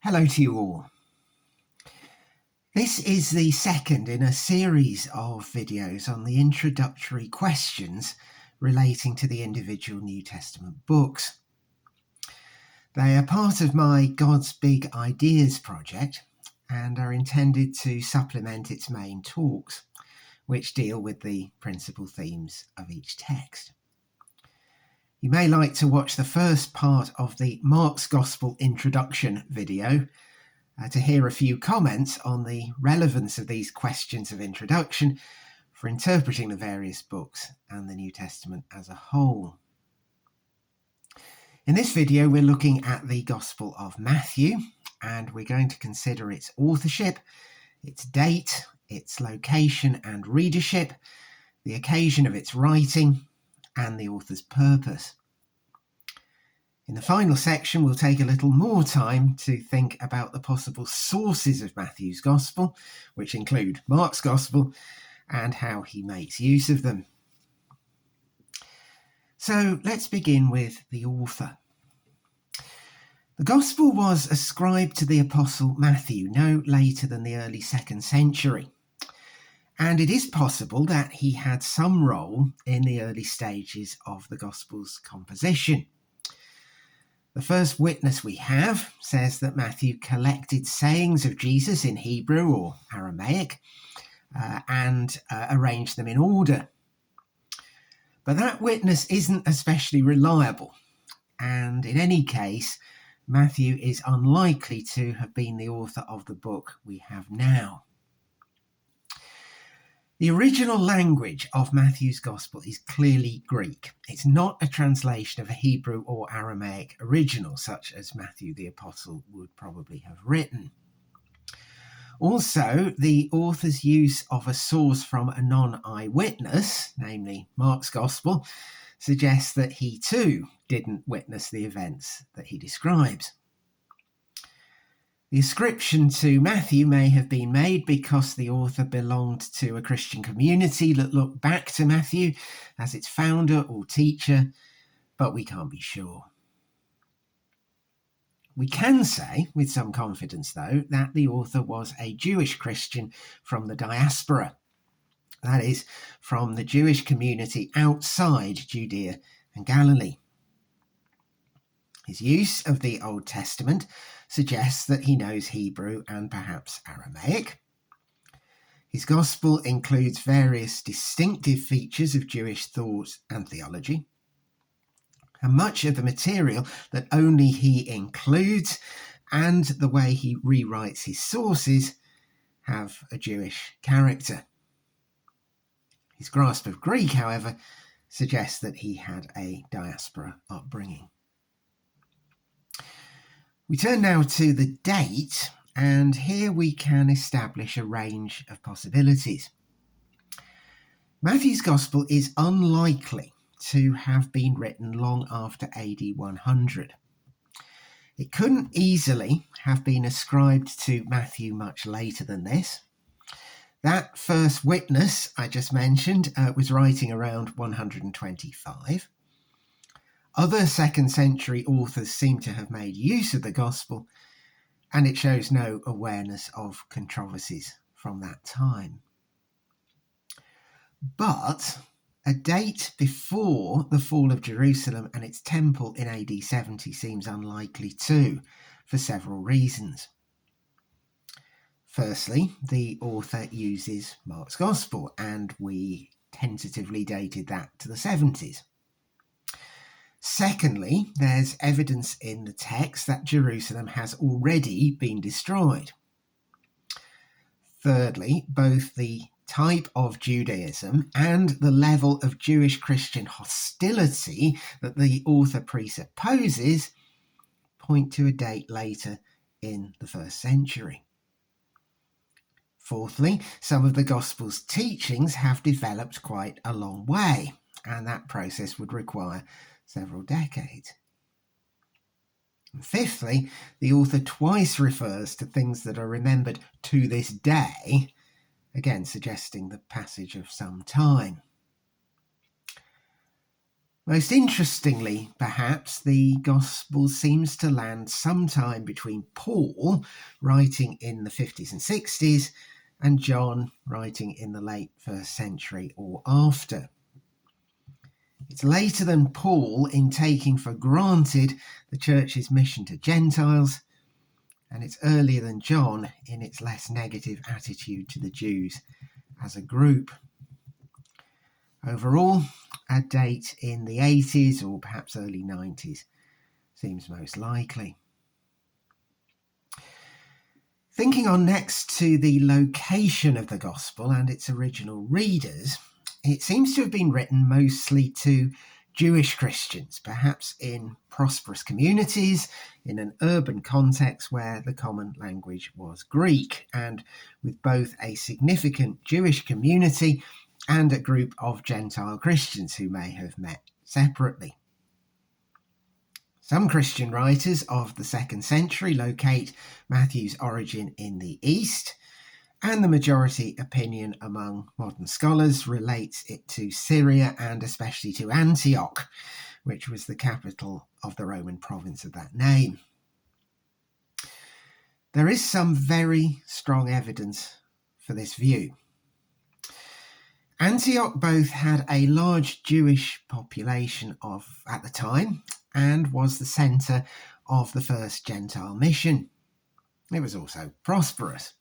Hello to you all. This is the second in a series of videos on the introductory questions relating to the individual New Testament books. They are part of my God's Big Ideas project and are intended to supplement its main talks, which deal with the principal themes of each text. You may like to watch the first part of the Mark's Gospel introduction video to hear a few comments on the relevance of these questions of introduction for interpreting the various books and the New Testament as a whole. In this video, we're looking at the Gospel of Matthew, and we're going to consider its authorship, its date, its location and readership, the occasion of its writing, and the author's purpose. In the final section, we'll take a little more time to think about the possible sources of Matthew's Gospel, which include Mark's Gospel, and how he makes use of them. So let's begin with the author. The Gospel was ascribed to the Apostle Matthew no later than the early 2nd century, and it is possible that he had some role in the early stages of the Gospel's composition. The first witness we have says that Matthew collected sayings of Jesus in Hebrew or Aramaic and arranged them in order. But that witness isn't especially reliable, and in any case, Matthew is unlikely to have been the author of the book we have now. The original language of Matthew's Gospel is clearly Greek. It's not a translation of a Hebrew or Aramaic original, such as Matthew the Apostle would probably have written. Also, the author's use of a source from a non-eyewitness, namely Mark's Gospel, suggests that he too didn't witness the events that he describes. The ascription to Matthew may have been made because the author belonged to a Christian community that looked back to Matthew as its founder or teacher, but we can't be sure. We can say, with some confidence though, that the author was a Jewish Christian from the diaspora, that is, from the Jewish community outside Judea and Galilee. His use of the Old Testament suggests that he knows Hebrew and perhaps Aramaic. His Gospel includes various distinctive features of Jewish thought and theology, and much of the material that only he includes and the way he rewrites his sources have a Jewish character. His grasp of Greek, however, suggests that he had a diaspora upbringing. We turn now to the date, and here we can establish a range of possibilities. Matthew's Gospel is unlikely to have been written long after AD 100. It couldn't easily have been ascribed to Matthew much later than this. That first witness I just mentioned was writing around 125. Other 2nd century authors seem to have made use of the Gospel, and it shows no awareness of controversies from that time. But a date before the fall of Jerusalem and its temple in AD 70 seems unlikely too, for several reasons. Firstly, the author uses Mark's Gospel, and we tentatively dated that to the 70s. Secondly, there's evidence in the text that Jerusalem has already been destroyed. Thirdly, both the type of Judaism and the level of Jewish Christian hostility that the author presupposes point to a date later in the 1st century. Fourthly, some of the Gospel's teachings have developed quite a long way, and that process would require several decades. And fifthly, the author twice refers to things that are remembered to this day, again suggesting the passage of some time. Most interestingly, perhaps, the Gospel seems to land sometime between Paul, writing in the 50s and 60s, and John, writing in the late 1st century or after. It's later than Paul in taking for granted the church's mission to Gentiles, and it's earlier than John in its less negative attitude to the Jews as a group. Overall, a date in the 80s or perhaps early 90s seems most likely. Thinking on next to the location of the Gospel and its original readers, it seems to have been written mostly to Jewish Christians, perhaps in prosperous communities, in an urban context where the common language was Greek, and with both a significant Jewish community and a group of Gentile Christians who may have met separately. Some Christian writers of the 2nd century locate Matthew's origin in the East, and the majority opinion among modern scholars relates it to Syria and especially to Antioch, which was the capital of the Roman province of that name. There is some very strong evidence for this view. Antioch both had a large Jewish population at the time and was the centre of the first Gentile mission. It was also prosperous.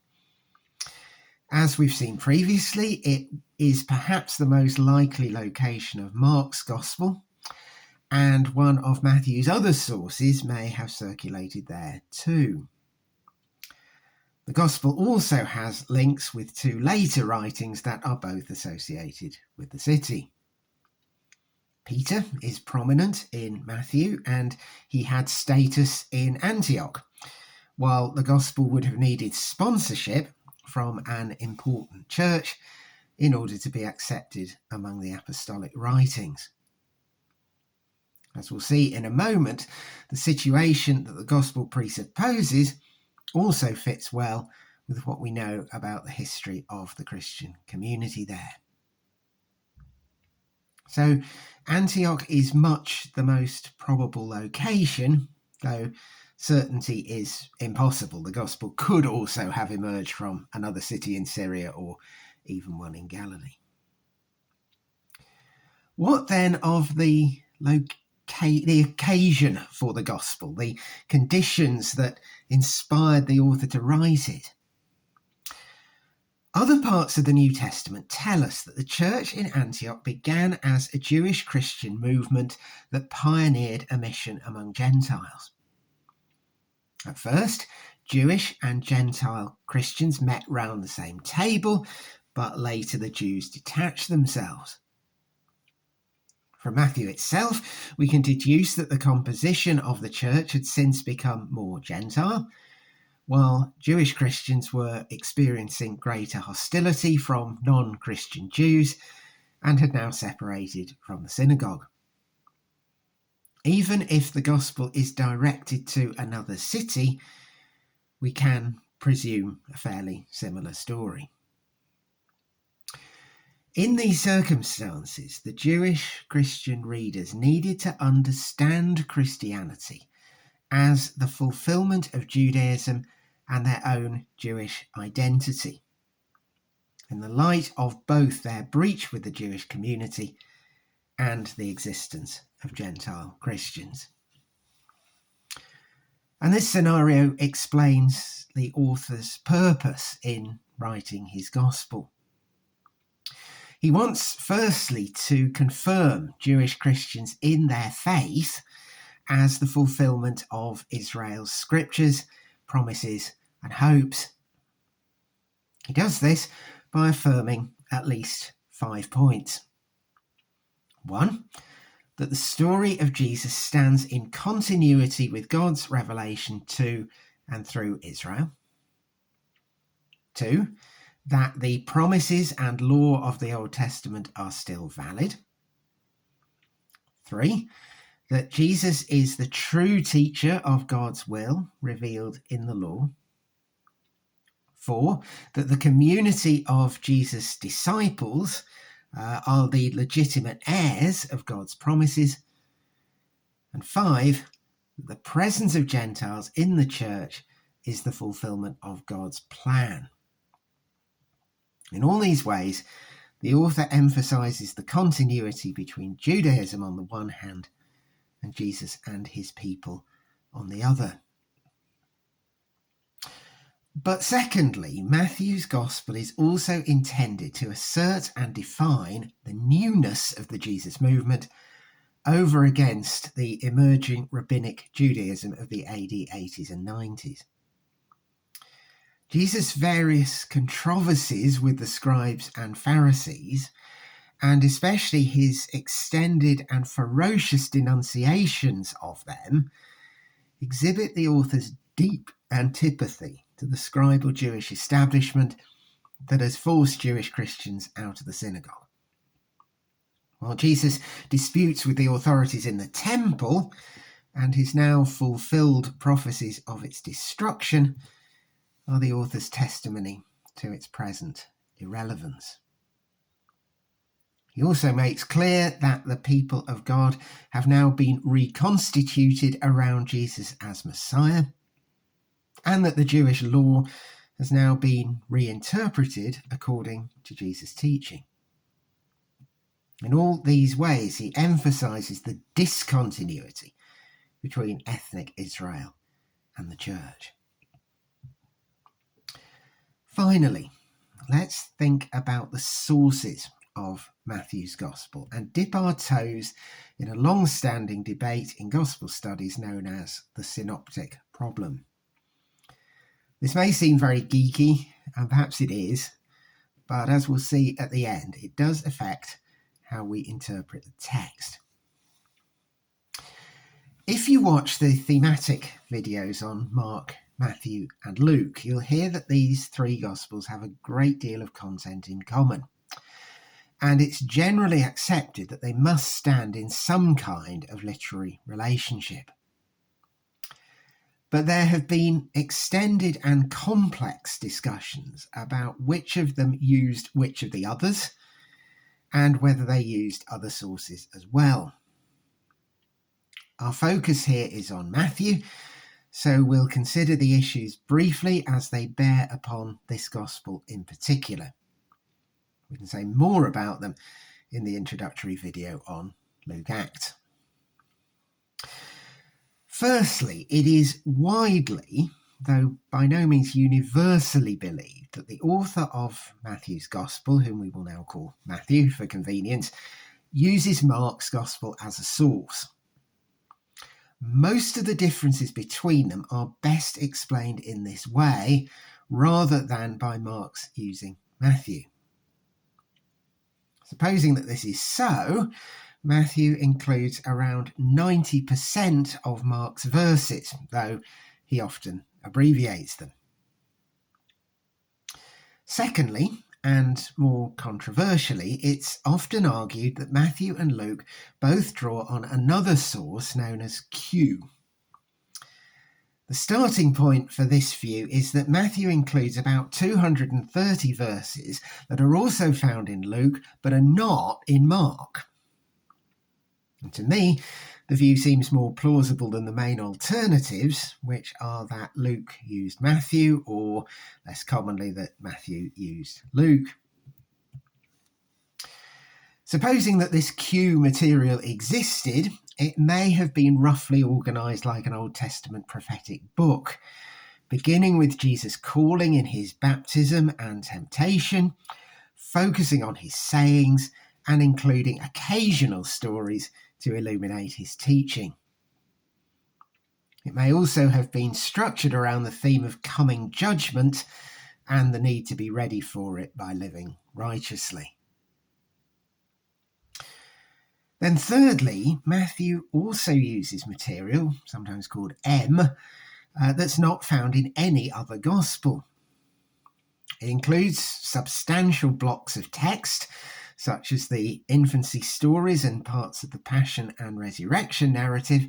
As we've seen previously, it is perhaps the most likely location of Mark's Gospel, and one of Matthew's other sources may have circulated there too. The Gospel also has links with 2 later writings that are both associated with the city. Peter is prominent in Matthew, and he had status in Antioch, while the Gospel would have needed sponsorship from an important church in order to be accepted among the apostolic writings. As we'll see in a moment, the situation that the Gospel presupposes also fits well with what we know about the history of the Christian community there. So Antioch is much the most probable location, though certainty is impossible. The Gospel could also have emerged from another city in Syria or even one in Galilee. What then of the occasion for the Gospel, the conditions that inspired the author to write it? Other parts of the New Testament tell us that the church in Antioch began as a Jewish Christian movement that pioneered a mission among Gentiles. At first, Jewish and Gentile Christians met round the same table, but later the Jews detached themselves. From Matthew itself, we can deduce that the composition of the church had since become more Gentile, while Jewish Christians were experiencing greater hostility from non-Christian Jews and had now separated from the synagogue. Even if the Gospel is directed to another city, we can presume a fairly similar story. In these circumstances, the Jewish Christian readers needed to understand Christianity as the fulfillment of Judaism and their own Jewish identity, in the light of both their breach with the Jewish community and the existence of Gentile Christians. And this scenario explains the author's purpose in writing his Gospel. He wants firstly to confirm Jewish Christians in their faith as the fulfillment of Israel's scriptures, promises, and hopes. He does this by affirming at least 5 points. 1, that the story of Jesus stands in continuity with God's revelation to and through Israel. 2, that the promises and law of the Old Testament are still valid. 3, that Jesus is the true teacher of God's will revealed in the law. 4, that the community of Jesus' disciples are the legitimate heirs of God's promises. And 5, the presence of Gentiles in the church is the fulfillment of God's plan. In all these ways, the author emphasizes the continuity between Judaism on the one hand and Jesus and his people on the other. But secondly, Matthew's gospel is also intended to assert and define the newness of the Jesus movement over against the emerging rabbinic Judaism of the AD 80s and 90s. Jesus' various controversies with the scribes and Pharisees, and especially his extended and ferocious denunciations of them, exhibit the author's deep antipathy to the scribal Jewish establishment that has forced Jewish Christians out of the synagogue. While Jesus disputes with the authorities in the temple and his now fulfilled prophecies of its destruction are the author's testimony to its present irrelevance. He also makes clear that the people of God have now been reconstituted around Jesus as Messiah, and that the Jewish law has now been reinterpreted according to Jesus' teaching. In all these ways, he emphasizes the discontinuity between ethnic Israel and the church. Finally, let's think about the sources of Matthew's Gospel and dip our toes in a long-standing debate in Gospel studies known as the synoptic problem. This may seem very geeky, and perhaps it is, but as we'll see at the end, it does affect how we interpret the text. If you watch the thematic videos on Mark, Matthew and Luke, you'll hear that these three Gospels have a great deal of content in common. And it's generally accepted that they must stand in some kind of literary relationship. But there have been extended and complex discussions about which of them used which of the others, and whether they used other sources as well. Our focus here is on Matthew, so we'll consider the issues briefly as they bear upon this Gospel in particular. We can say more about them in the introductory video on Luke Acts. Firstly, it is widely, though by no means universally, believed that the author of Matthew's Gospel, whom we will now call Matthew for convenience, uses Mark's Gospel as a source. Most of the differences between them are best explained in this way, rather than by Mark's using Matthew. Supposing that this is so, Matthew includes around 90% of Mark's verses, though he often abbreviates them. Secondly, and more controversially, it's often argued that Matthew and Luke both draw on another source known as Q. The starting point for this view is that Matthew includes about 230 verses that are also found in Luke but are not in Mark. And to me, the view seems more plausible than the main alternatives, which are that Luke used Matthew, or less commonly that Matthew used Luke. Supposing that this Q material existed, it may have been roughly organised like an Old Testament prophetic book, beginning with Jesus' calling in his baptism and temptation, focusing on his sayings, and including occasional stories to illuminate his teaching. It may also have been structured around the theme of coming judgment and the need to be ready for it by living righteously. Then thirdly, Matthew also uses material, sometimes called M, that's not found in any other gospel. It includes substantial blocks of text, such as the infancy stories and parts of the Passion and Resurrection narrative,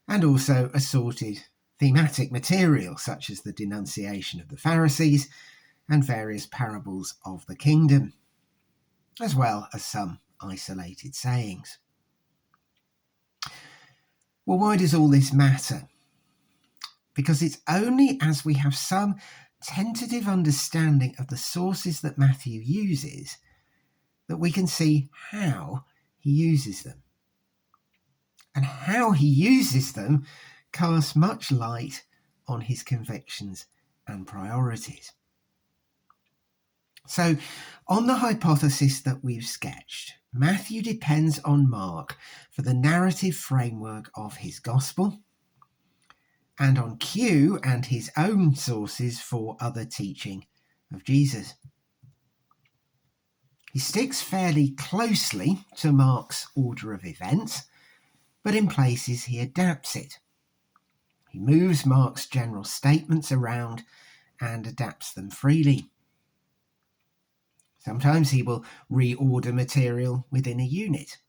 and also assorted thematic material, such as the denunciation of the Pharisees and various parables of the kingdom. as well as some isolated sayings. Well, why does all this matter? Because it's only as we have some tentative understanding of the sources that Matthew uses that we can see how he uses them. And how he uses them casts much light on his convictions and priorities. So, on the hypothesis that we've sketched, Matthew depends on Mark for the narrative framework of his gospel, and on Q and his own sources for other teaching of Jesus. He sticks fairly closely to Mark's order of events, but in places he adapts it. He moves Mark's general statements around and adapts them freely. Sometimes he will reorder material within a unit.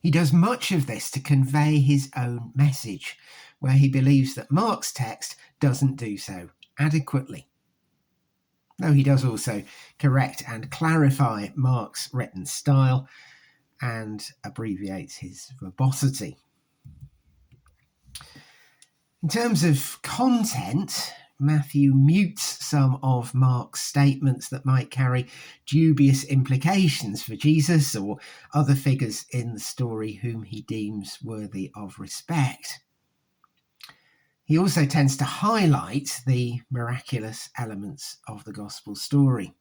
He does much of this to convey his own message, where he believes that Mark's text doesn't do so adequately. Though he does also correct and clarify Mark's written style and abbreviates his verbosity. In terms of content, Matthew mutes some of Mark's statements that might carry dubious implications for Jesus or other figures in the story whom he deems worthy of respect. He also tends to highlight the miraculous elements of the gospel story.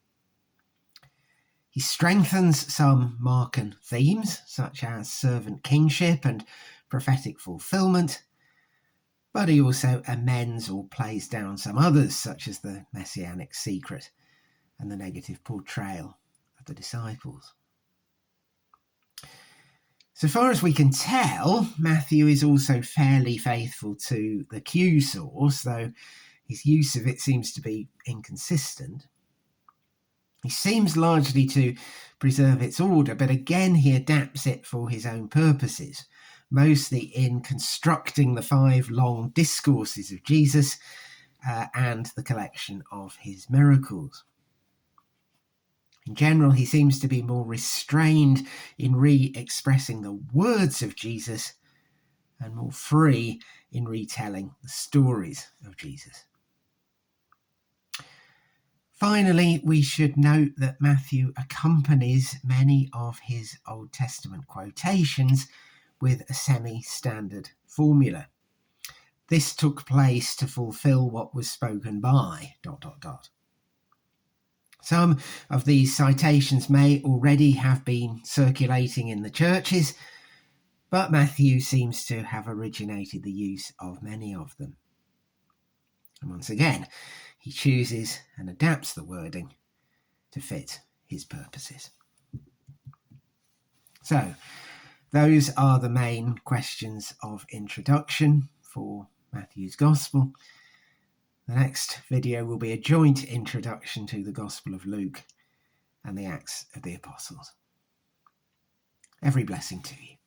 He strengthens some Markan themes, such as servant kingship and prophetic fulfillment, but he also amends or plays down some others, such as the messianic secret and the negative portrayal of the disciples. So far as we can tell, Matthew is also fairly faithful to the Q source, though his use of it seems to be inconsistent. He seems largely to preserve its order, but again he adapts it for his own purposes, mostly in constructing the 5 long discourses of Jesus and the collection of his miracles. In general, he seems to be more restrained in re-expressing the words of Jesus and more free in retelling the stories of Jesus. Finally, we should note that Matthew accompanies many of his Old Testament quotations with a semi-standard formula. This took place to fulfill what was spoken by ... Some of these citations may already have been circulating in the churches, but Matthew seems to have originated the use of many of them. And once again, he chooses and adapts the wording to fit his purposes. So, those are the main questions of introduction for Matthew's Gospel. The next video will be a joint introduction to the Gospel of Luke and the Acts of the Apostles. Every blessing to you.